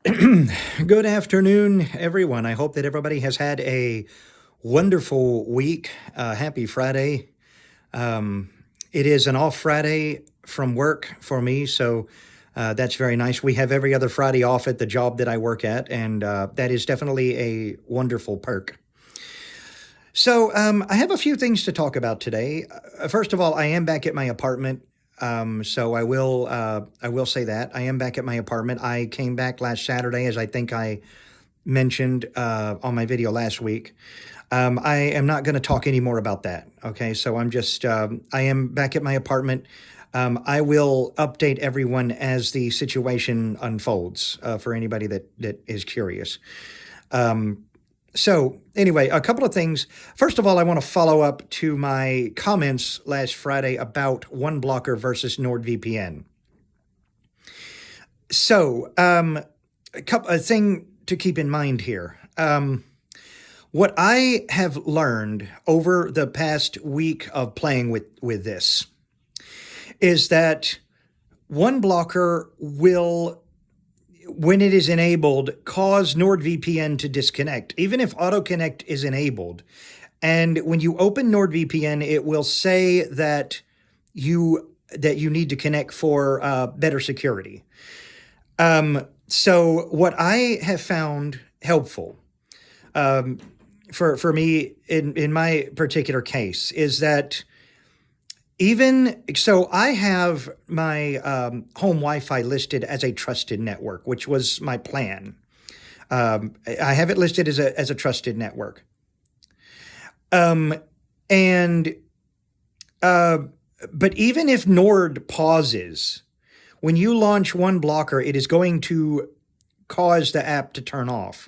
Good afternoon, everyone. I hope that everybody has had a wonderful week. Happy Friday. Um, it is an off Friday from work for me, so that's very nice. We have every other Friday off at the job that I work at, and that is definitely a wonderful perk. So I have a few things to talk about today. First of all, I am back at my apartment. So I will say that I am back at my apartment. I came back last Saturday, as I think I mentioned on my video last week. I am not going to talk any more about that. Okay, so I am back at my apartment. I will update everyone as the situation unfolds for anybody that is curious. Um, so, anyway, a couple of things. First of all, I want to follow up to my comments last Friday about OneBlocker versus NordVPN. So, a thing to keep in mind here. What I have learned over the past week of playing with this is that OneBlocker will, when it is enabled, cause NordVPN to disconnect, even if AutoConnect is enabled. And when you open NordVPN, it will say that you need to connect for better security. So what I have found helpful um, for me in my particular case is that even so, I have my home Wi-Fi listed as a trusted network, which was my plan. I have it listed as a trusted network. Um, and uh, but even if Nord pauses, when you launch OneBlocker, it is going to cause the app to turn off.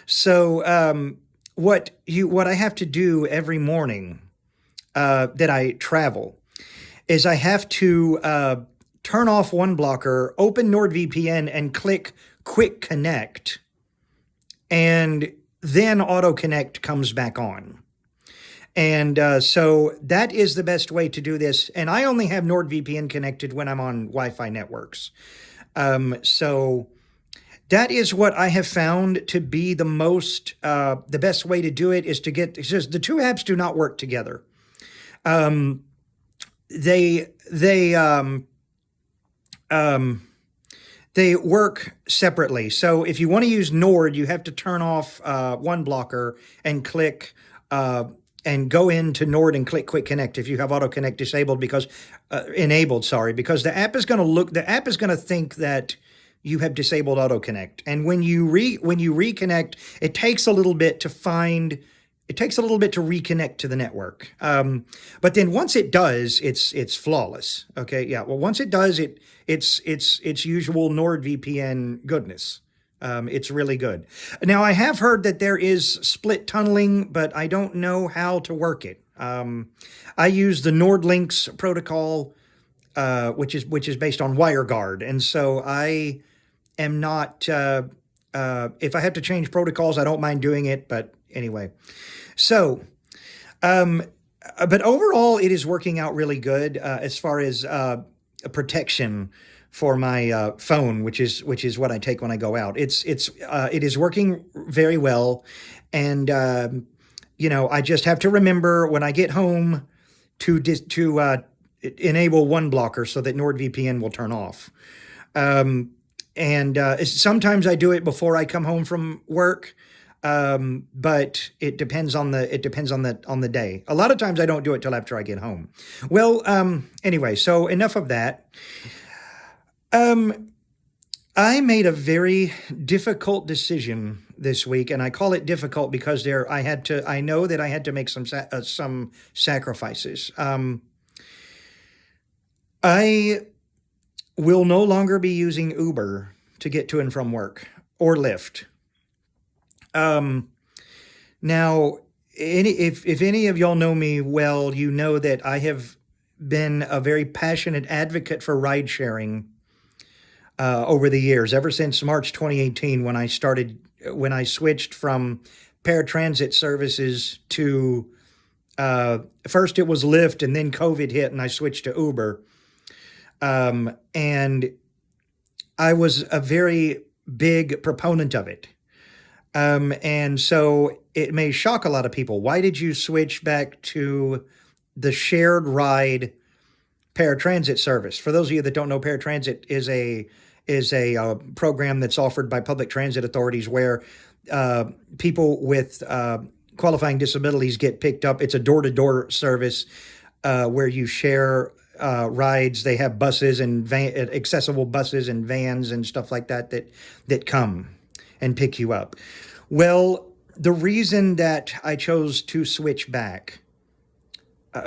So what I have to do every morning that I travel is I have to turn off OneBlocker, open NordVPN, and click Quick Connect, and then Auto Connect comes back on. And so that is the best way to do this. And I only have NordVPN connected when I'm on Wi-Fi networks. So that is what I have found to be the best way to do it is to get, it's just the two apps do not work together. Um, they um, they work separately. So if you want to use Nord, you have to turn off OneBlocker and click and go into Nord and click Quick Connect if you have Auto Connect disabled because enabled. Sorry, because the app is going to think that you have disabled Auto Connect, and when you reconnect, it takes a little bit to find. It takes a little bit to reconnect to the network, but then once it does, it's flawless. Okay, yeah. Well, once it does, it's usual NordVPN goodness. It's really good. Now, I have heard that there is split tunneling, but I don't know how to work it. I use the NordLynx protocol, which is based on WireGuard, and so I am not. If I have to change protocols, I don't mind doing it. But anyway, so um, but overall, it is working out really good as far as protection for my phone, which is what I take when I go out. It is working very well, and I just have to remember when I get home to enable OneBlocker so that NordVPN will turn off. Um, and sometimes I do it before I come home from work, but it depends on the day. A lot of times I don't do it till after I get home. Well, anyway, so enough of that. Um, I made a very difficult decision this week, and I call it difficult because I know that I had to make some sacrifices. I will no longer be using Uber to get to and from work or Lyft. Um, Now, if any of y'all know me well, you know that I have been a very passionate advocate for ride sharing over the years, ever since March 2018 when I switched from paratransit services to first it was Lyft and then COVID hit and I switched to Uber. And I was a very big proponent of it. And so it may shock a lot of people. Why did you switch back to the shared ride paratransit service? For those of you that don't know, paratransit is a program that's offered by public transit authorities where people with qualifying disabilities get picked up. It's a door-to-door service where you share rides. They have buses and accessible buses and vans and stuff like that come and pick you up. Well, the reason that I chose to switch back,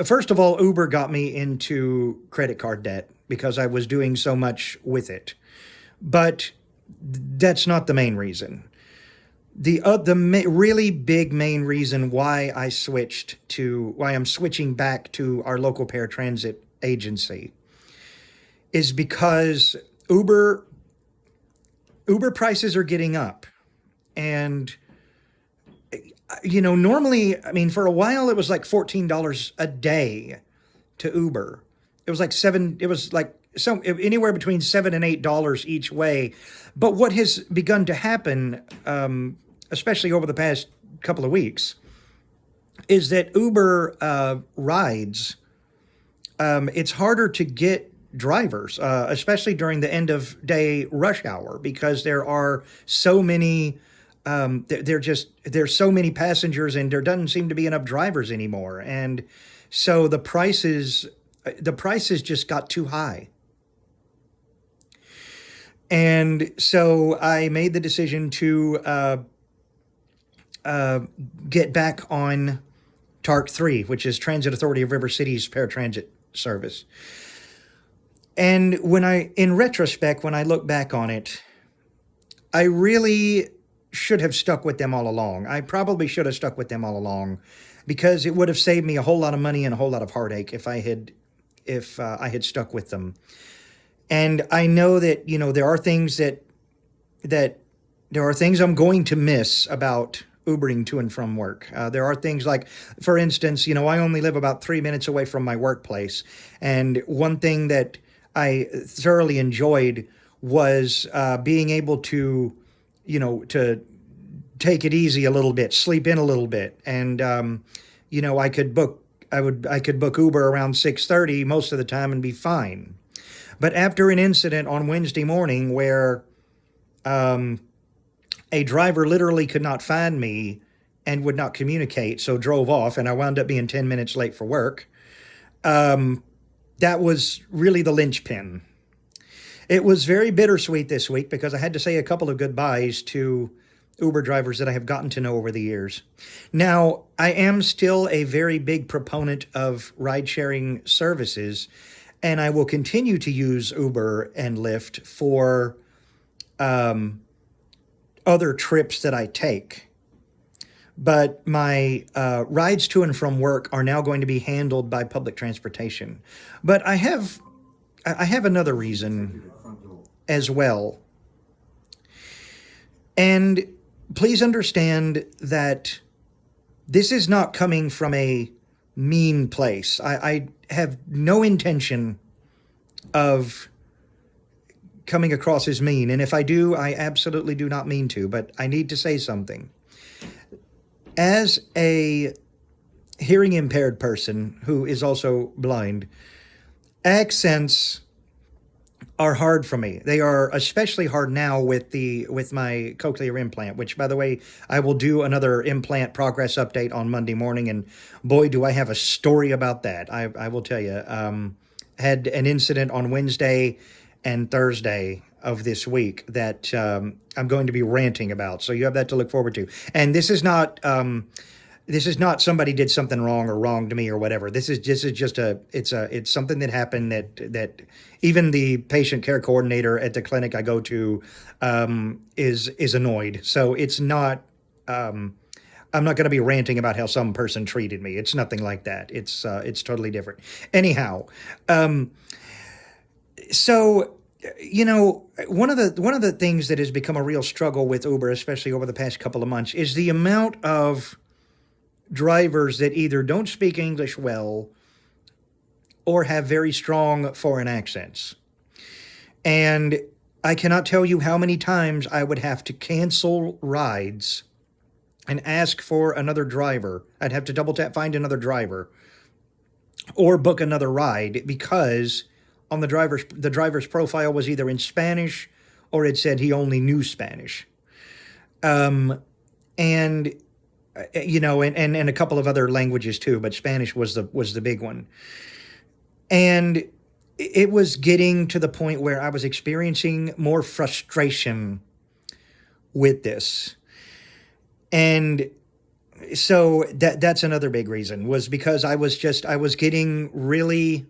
first of all, Uber got me into credit card debt because I was doing so much with it. But that's not the main reason. The really big main reason why I'm switching back to our local paratransit agency is because Uber prices are getting up. And, normally, I mean, for a while it was like $14 a day to Uber. It was like anywhere between $7 and $8 each way. But what has begun to happen, especially over the past couple of weeks, is that Uber rides, it's harder to get drivers, especially during the end of day rush hour, because there are so many, there's so many passengers and there doesn't seem to be enough drivers anymore. And so the prices just got too high. And so I made the decision to get back on TARC 3, which is Transit Authority of River Cities paratransit service. And in retrospect, when I look back on it, I really should have stuck with them all along. I probably should have stuck with them all along because it would have saved me a whole lot of money and a whole lot of heartache if I had stuck with them. And I know that, there are things I'm going to miss about Ubering to and from work. There are things like, for instance, I only live about 3 minutes away from my workplace. And one thing that I thoroughly enjoyed was being able to, to take it easy a little bit, sleep in a little bit. And, I could book Uber around 6:30 most of the time and be fine. But after an incident on Wednesday morning where a driver literally could not find me and would not communicate, so drove off, and I wound up being 10 minutes late for work, that was really the linchpin. It was very bittersweet this week because I had to say a couple of goodbyes to Uber drivers that I have gotten to know over the years. Now, I am still a very big proponent of ride-sharing services, and I will continue to use Uber and Lyft for other trips that I take. But my rides to and from work are now going to be handled by public transportation. But I have another reason as well. And please understand that this is not coming from a mean place. I have no intention of coming across as mean. And if I do, I absolutely do not mean to, but I need to say something. As a hearing impaired person who is also blind, accents are hard for me. They are especially hard now with my cochlear implant, which, by the way, I will do another implant progress update on Monday morning. And boy, do I have a story about that. I will tell you. Had an incident on Wednesday and Thursday of this week that I'm going to be ranting about. So you have that to look forward to. And this is not somebody did something wrong or wronged me or whatever. This is just it's something that happened that even the patient care coordinator at the clinic I go to is annoyed. So it's not. I'm not going to be ranting about how some person treated me. It's nothing like that. It's totally different. Anyhow, so one of the things that has become a real struggle with Uber, especially over the past couple of months, is the amount of drivers that either don't speak English well or have very strong foreign accents. And I cannot tell you how many times I would have to cancel rides and ask for another driver. I'd have to double tap, find another driver, or book another ride because on the driver's profile was either in Spanish or it said he only knew Spanish. And and a couple of other languages too, but Spanish was the big one. And it was getting to the point where I was experiencing more frustration with this. And so that's another big reason, was because I was getting really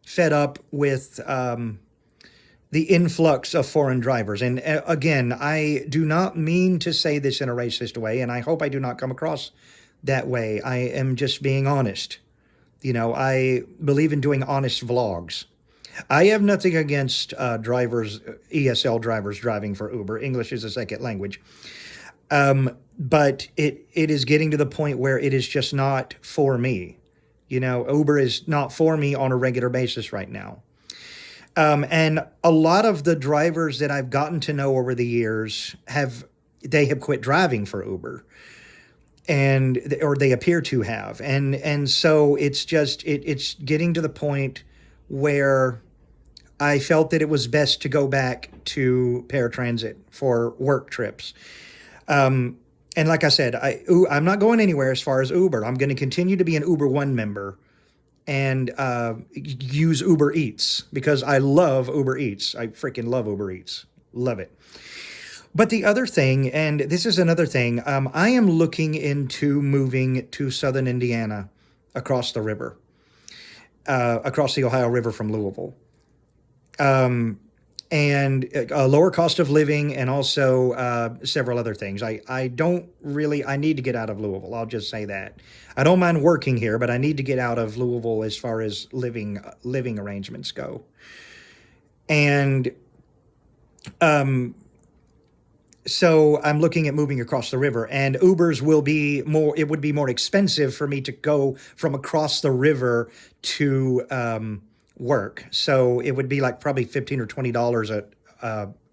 fed up with the influx of foreign drivers. And again, I do not mean to say this in a racist way, and I hope I do not come across that way. I am just being honest. I believe in doing honest vlogs. I have nothing against drivers, ESL drivers driving for Uber. English is a second language. But it is getting to the point where it is just not for me. Uber is not for me on a regular basis right now. And a lot of the drivers that I've gotten to know over the years have quit driving for Uber, or they appear to have. And so it's just, it's getting to the point where I felt that it was best to go back to paratransit for work trips. And like I said, I'm not going anywhere as far as Uber. I'm going to continue to be an Uber One member and use Uber Eats because I love Uber Eats. I freaking love Uber Eats. Love it. But the other thing, and this is another thing, I am looking into moving to southern Indiana across the river, across the Ohio River from Louisville. And a lower cost of living, and also several other things. I need to get out of Louisville. I'll just say that. I don't mind working here, but I need to get out of Louisville as far as living arrangements go. And so I'm looking at moving across the river, and Ubers it would be more expensive for me to go from across the river to work. So it would be like probably $15 or $20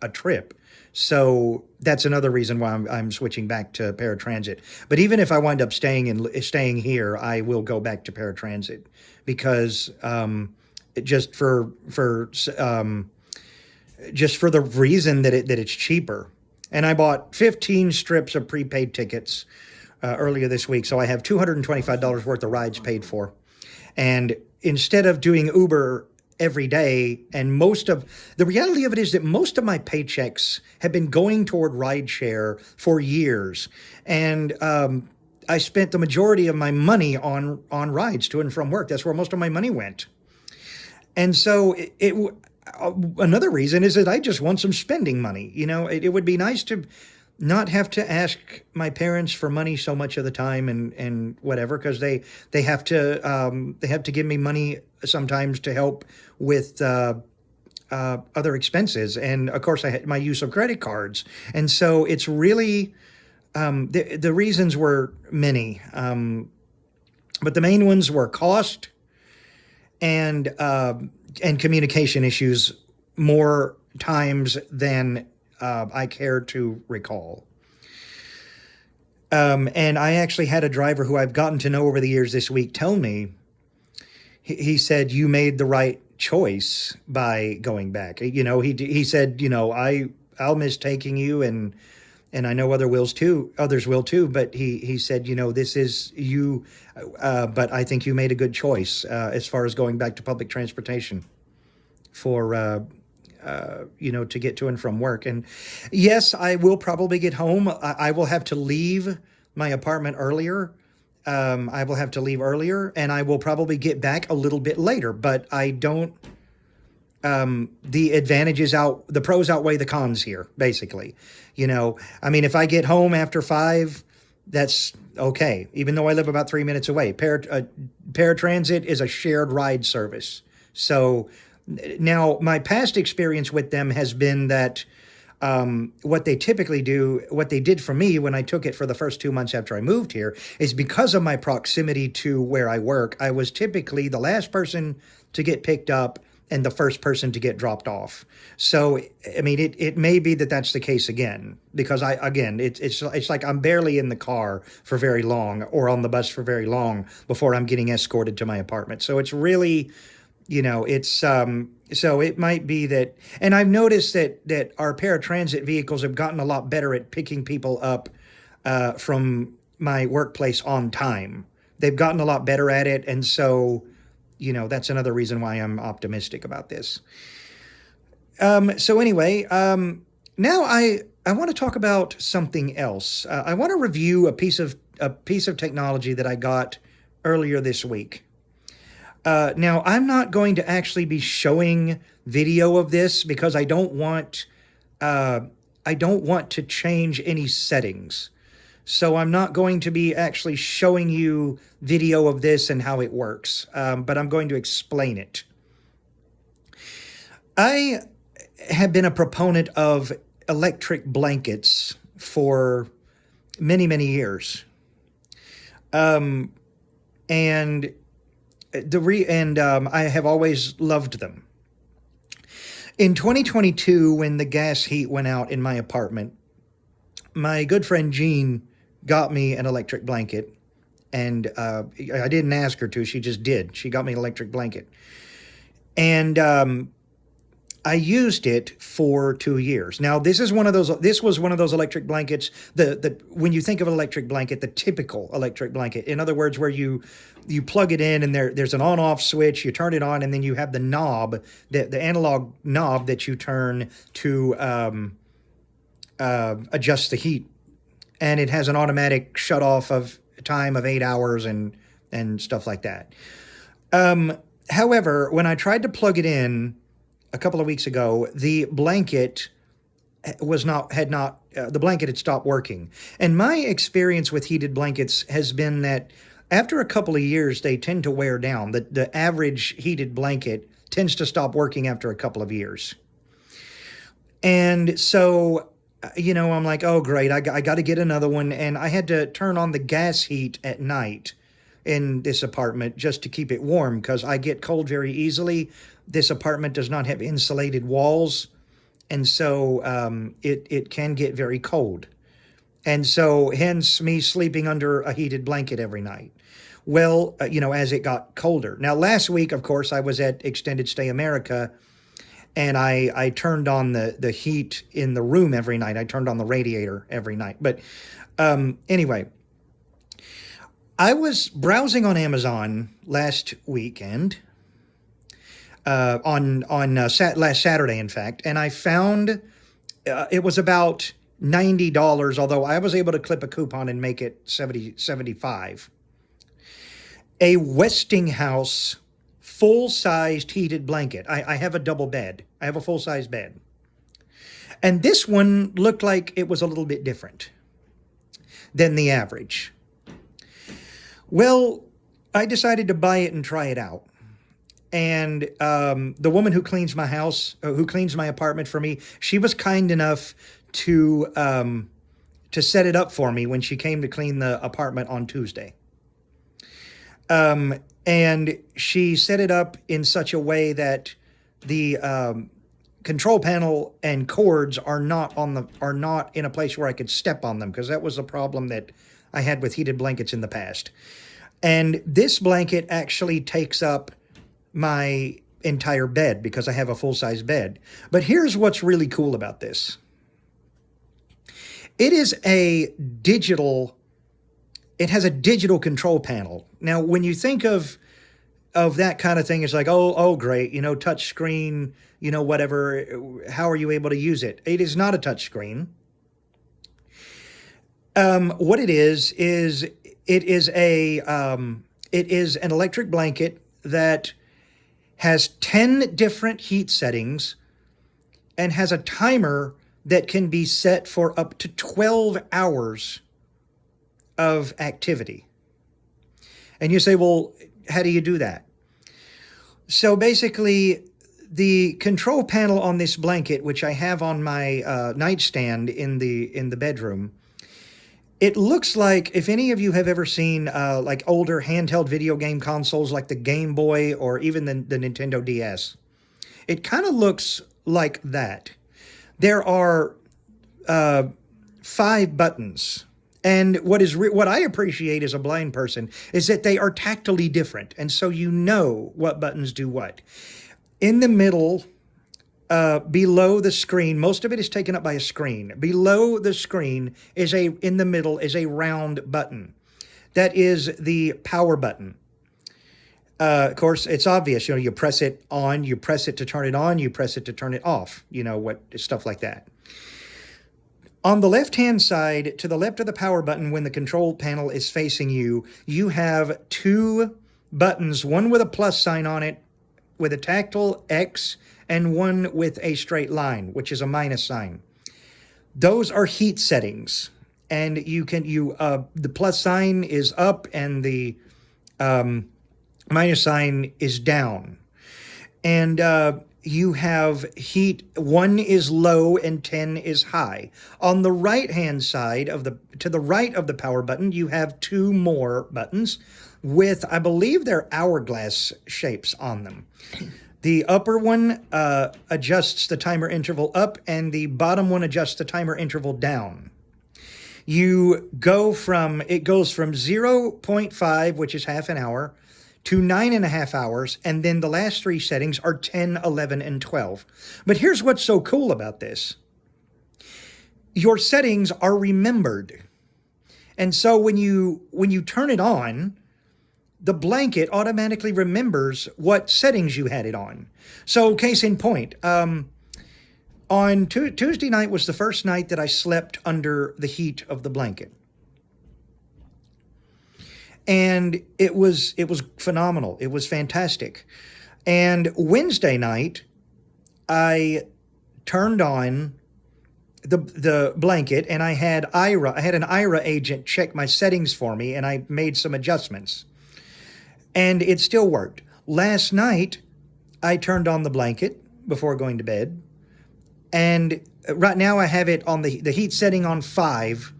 a trip. So that's another reason why I'm switching back to paratransit. But even if I wind up staying here, I will go back to paratransit because just for the reason that it's cheaper. And I bought 15 strips of prepaid tickets earlier this week, so I have $225 worth of rides paid for. And instead of doing Uber every day, and the reality of it is that most of my paychecks have been going toward rideshare for years. And I spent the majority of my money on rides to and from work. That's where most of my money went. And so another reason is that I just want some spending money. It would be nice to not have to ask my parents for money so much of the time and whatever, because they have to give me money sometimes to help with other expenses, and of course I had my use of credit cards, and so it's really the reasons were many, but the main ones were cost and communication issues more times than I care to recall. And I actually had a driver who I've gotten to know over the years this week tell me, he said, "You made the right choice by going back." He said, I'll miss taking you, and I know others will too. But he said, this is you, but I think you made a good choice as far as going back to public transportation for to get to and from work. And yes, I will probably get home. I will have to leave my apartment earlier. I will have to leave earlier, and I will probably get back a little bit later, but I don't, the pros outweigh the cons here, basically. If I get home after 5, that's okay, even though I live about 3 minutes away. Paratransit is a shared ride service. So now my past experience with them has been that what they did for me when I took it for the first 2 months after I moved here, is because of my proximity to where I work, I was typically the last person to get picked up and the first person to get dropped off. So, I mean, it may be that that's the case again, because it's like I'm barely in the car for very long or on the bus for very long before I'm getting escorted to my apartment. So it's really, so it might be that, and I've noticed that our paratransit vehicles have gotten a lot better at picking people up from my workplace on time. They've gotten a lot better at it, and so that's another reason why I'm optimistic about this. So anyway, now I want to talk about something else. I want to review a piece of technology that I got earlier this week. Now I'm not going to actually be showing video of this because I don't want to change any settings. So I'm not going to be actually showing you video of this and how it works, but I'm going to explain it. I have been a proponent of electric blankets for many, many years. And I have always loved them. In 2022, when the gas heat went out in my apartment, my good friend Jean got me an electric blanket, and I didn't ask her to. She just did. She got me an electric blanket, and I used it for 2 years. Now, this was one of those electric blankets. When you think of an electric blanket, the typical electric blanket, in other words, where you plug it in and there's an on-off switch, you turn it on, and then you have the knob, the analog knob that you turn to adjust the heat. And it has an automatic shut off of time of 8 hours and stuff like that. However, when I tried to plug it in a couple of weeks ago, the blanket the blanket had stopped working. And my experience with heated blankets has been that after a couple of years, they tend to wear down. The average heated blanket tends to stop working after a couple of years. And so, I'm like, oh, great, I got to get another one. And I had to turn on the gas heat at night in this apartment just to keep it warm because I get cold very easily. This apartment does not have insulated walls, and so it can get very cold. And so hence me sleeping under a heated blanket every night. Well, as it got colder. Now, last week, of course, I was at Extended Stay America, and I turned on the heat in the room every night. I turned on the radiator every night. But anyway, I was browsing on Amazon last weekend, last Saturday, in fact, and I found it was about $90, although I was able to clip a coupon and make it $75. A Westinghouse full-sized heated blanket. I have a double bed. I have a full-size bed. And this one looked like it was a little bit different than the average. Well, I decided to buy it and try it out. And the woman who cleans my house, who cleans my apartment for me, she was kind enough to set it up for me when she came to clean the apartment on Tuesday. And she set it up in such a way that the control panel and cords are not in a place where I could step on them, because that was a problem that I had with heated blankets in the past. And this blanket actually takes up my entire bed because I have a full-size bed. But here's what's really cool about this. It has a digital control panel. Now, when you think of that kind of thing, it's like, oh, great, touch screen, whatever. How are you able to use it? It is not a touch screen. What it is it is an electric blanket that has 10 different heat settings and has a timer that can be set for up to 12 hours of activity. And you say, well, how do you do that? So basically, the control panel on this blanket, which I have on my nightstand in the bedroom, it looks like, if any of you have ever seen like older handheld video game consoles like the Game Boy or even the Nintendo DS, It kind of looks like that. There are 5 buttons. And what I appreciate as a blind person is that they are tactily different. And so you know what buttons do what. In the middle, below the screen, most of it is taken up by a screen. Below the screen in the middle is a round button. That is the power button. Of course, it's obvious. You press it on, you press it to turn it on, you press it to turn it off. Stuff like that. On the left-hand side, to the left of the power button, when the control panel is facing you, you have 2 buttons, one with a plus sign on it, with a tactile X, and one with a straight line, which is a minus sign. Those are heat settings, and the plus sign is up and the minus sign is down. And you have heat, 1 is low and 10 is high. On the right-hand side to the right of the power button, you have 2 more buttons with, I believe they're hourglass shapes on them. The upper one adjusts the timer interval up, and the bottom one adjusts the timer interval down. It goes from 0.5, which is half an hour, to 9.5 hours, and then the last 3 settings are 10, 11, and 12. But here's what's so cool about this. Your settings are remembered. And so when you turn it on, the blanket automatically remembers what settings you had it on. So case in point, on Tuesday night was the first night that I slept under the heat of the blanket. And it was phenomenal. It was fantastic. And Wednesday night, I turned on the blanket, and I had an Aira agent check my settings for me, and I made some adjustments. And it still worked. Last night, I turned on the blanket before going to bed. And right now I have it on the heat setting on 5.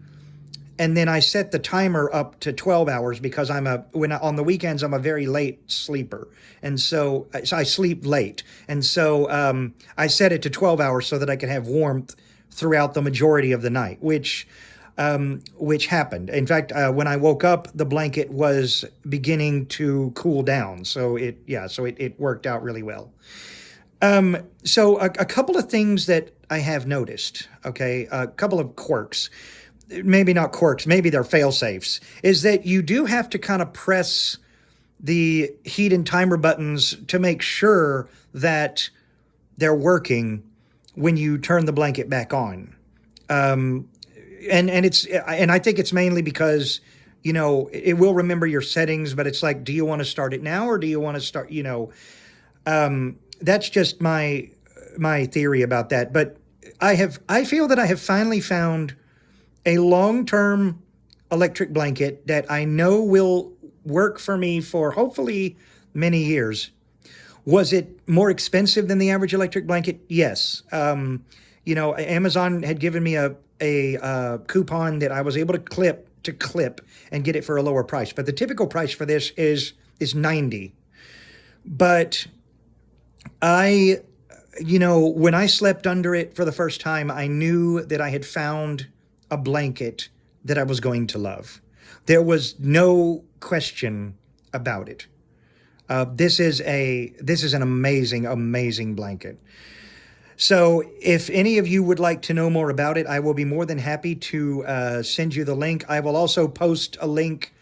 And then I set the timer up to 12 hours because on the weekends, I'm a very late sleeper. And so I sleep late. And so I set it to 12 hours so that I could have warmth throughout the majority of the night, which happened. In fact, when I woke up, the blanket was beginning to cool down. So it worked out really well. So a couple of things that I have noticed, okay, a couple of quirks. Maybe not quirks, maybe they're fail-safes, is that you do have to kind of press the heat and timer buttons to make sure that they're working when you turn the blanket back on. And I think it's mainly because, it will remember your settings, but it's like, do you want to start it now or do you want to start, that's just my theory about that. But I feel that I have finally found a long-term electric blanket that I know will work for me for hopefully many years. Was it more expensive than the average electric blanket? Yes. Amazon had given me a coupon that I was able to clip and get it for a lower price. But the typical price for this is $90. But when I slept under it for the first time, I knew that I had found a blanket that I was going to love. There was no question about it. This is an amazing, amazing blanket. So if any of you would like to know more about it, I will be more than happy to send you the link. I will also post a link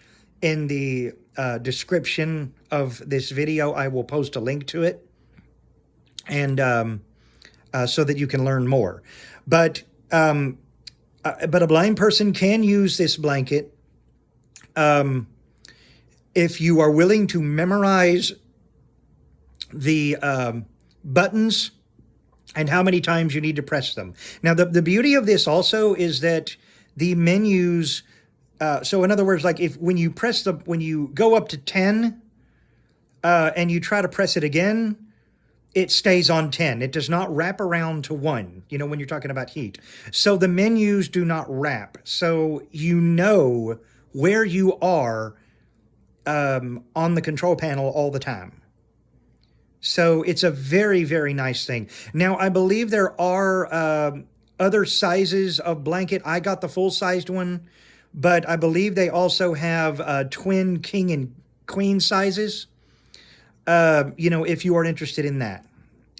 in the description of this video. I will post a link to it, and so that you can learn more. But a blind person can use this blanket if you are willing to memorize the buttons and how many times you need to press them. Now, the beauty of this also is that the menus, so in other words, like when you go up to 10 and you try to press it again, it stays on 10. It does not wrap around to 1, when you're talking about heat. So the menus do not wrap. So you know where you are on the control panel all the time. So it's a very, very nice thing. Now, I believe there are other sizes of blanket. I got the full sized one, but I believe they also have twin king and queen sizes. If you are interested in that.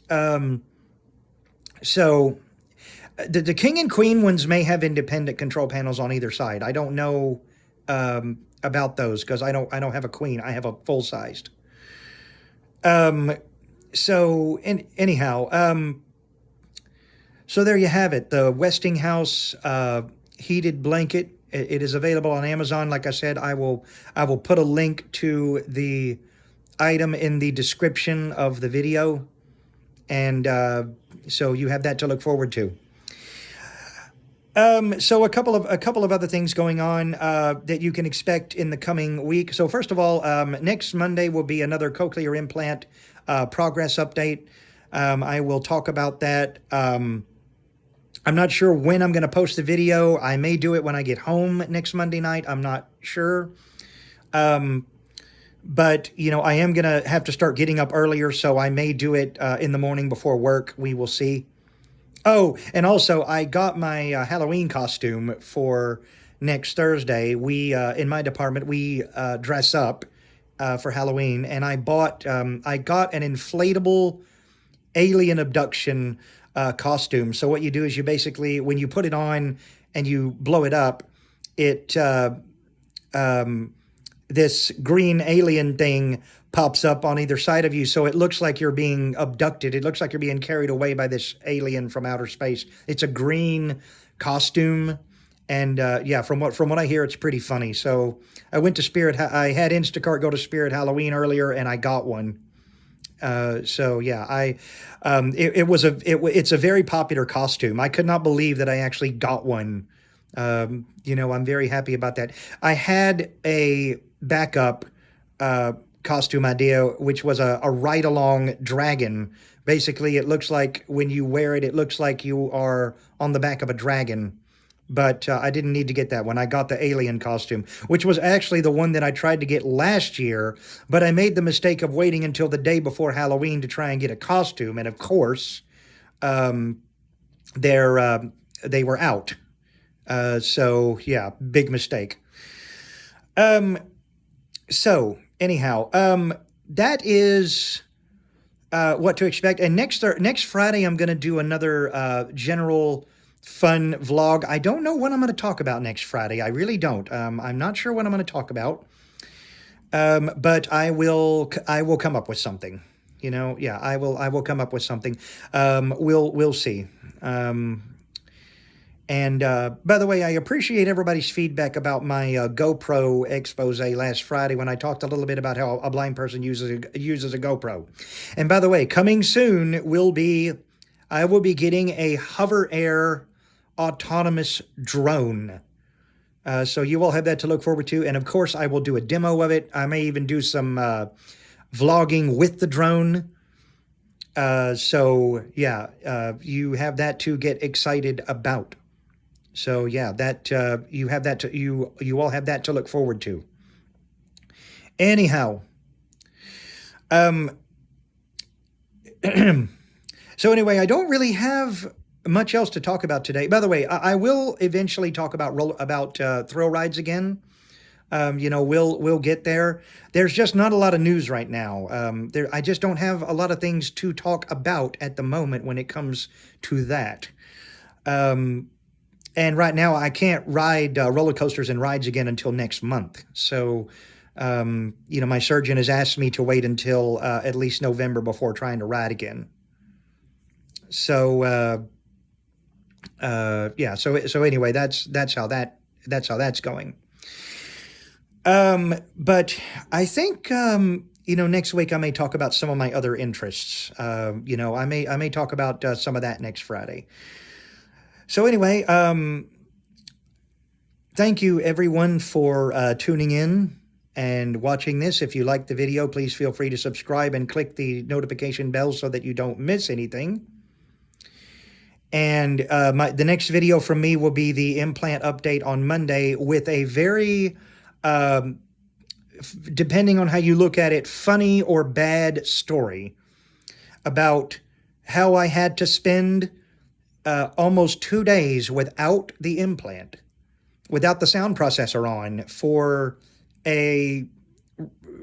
Um, so the king and queen ones may have independent control panels on either side. I don't know about those because I don't have a queen. I have a full sized. Um, anyhow, so there you have it. The Westinghouse heated blanket. It is available on Amazon. Like I said, I will put a link to the item in the description of the video, and so you have that to look forward to. So a couple of other things going on that you can expect in the coming week. So first of all, next Monday will be another cochlear implant progress update. I will talk about that. I'm not sure when I'm going to post the video. I may do it when I get home next Monday night. I'm not sure. But, I am going to have to start getting up earlier, so I may do it in the morning before work. We will see. Oh, and also, I got my Halloween costume for next Thursday. In my department, we dress up for Halloween, and I got an inflatable alien abduction costume. So what you do is you basically, when you put it on and you blow it up, it this green alien thing pops up on either side of you, so it looks like you're being abducted. It looks like you're being carried away by this alien from outer space. It's a green costume, and from what I hear, it's pretty funny. So I went to I had Instacart go to Spirit Halloween earlier, and I got one. It's a very popular costume. I could not believe that I actually got one. I'm very happy about that. I had a backup costume idea, which was a ride-along dragon. Basically, it looks like when you wear it, it looks like you are on the back of a dragon. But I didn't need to get that one. I got the alien costume, which was actually the one that I tried to get last year, but I made the mistake of waiting until the day before Halloween to try and get a costume, and of course, they were out. So yeah, big mistake. So anyhow, that is what to expect. And next Friday, I'm going to do another general fun vlog. I don't know what I'm going to talk about next Friday. I really don't. I'm not sure what I'm going to talk about. But I will come up with something. I will come up with something. We'll see. And by the way, I appreciate everybody's feedback about my GoPro expose last Friday when I talked a little bit about how a blind person uses a GoPro. And by the way, coming soon I will be getting a Hover Air autonomous drone. So you all have that to look forward to. And of course, I will do a demo of it. I may even do some vlogging with the drone. You have that to get excited about. So yeah, that you have that to you all have that to look forward to. Anyhow, so anyway, I don't really have much else to talk about today. By the way, I will eventually talk about thrill rides again. We'll get there. There's just not a lot of news right now. I just don't have a lot of things to talk about at the moment when it comes to that. And right now, I can't ride roller coasters and rides again until next month. So, my surgeon has asked me to wait until at least November before trying to ride again. So, So anyway, that's how that's going. But I think next week I may talk about some of my other interests. I may talk about some of that next Friday. So anyway, thank you everyone for tuning in and watching this. If you like the video, please feel free to subscribe and click the notification bell so that you don't miss anything. And the next video from me will be the implant update on Monday with a very, depending on how you look at it, funny or bad story. about how I had to spend almost 2 days without the implant, without the sound processor on, for a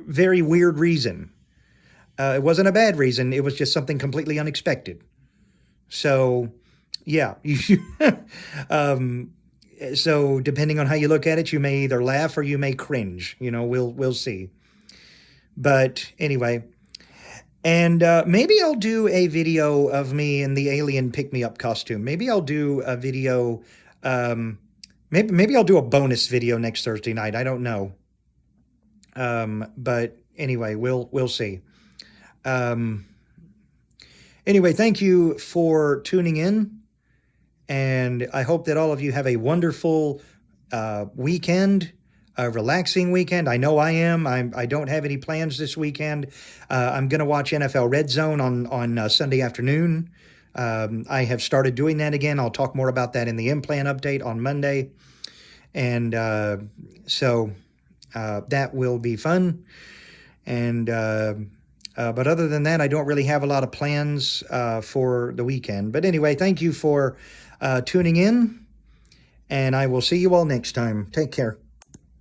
very weird reason. It wasn't a bad reason. It was just something completely unexpected. So, yeah. So depending on how you look at it, you may either laugh or you may cringe. We'll see. But anyway, and maybe I'll do a video of me in the alien pick-me-up costume. Maybe I'll do a video. Maybe I'll do a bonus video next Thursday night. I don't know. But anyway, we'll see. Anyway, thank you for tuning in, and I hope that all of you have a wonderful weekend, a relaxing weekend. I know I am. I don't have any plans this weekend. I'm going to watch NFL Red Zone on Sunday afternoon. I have started doing that again. I'll talk more about that in the implant update on Monday. And so that will be fun. And but other than that, I don't really have a lot of plans for the weekend. But anyway, thank you for tuning in, and I will see you all next time. Take care.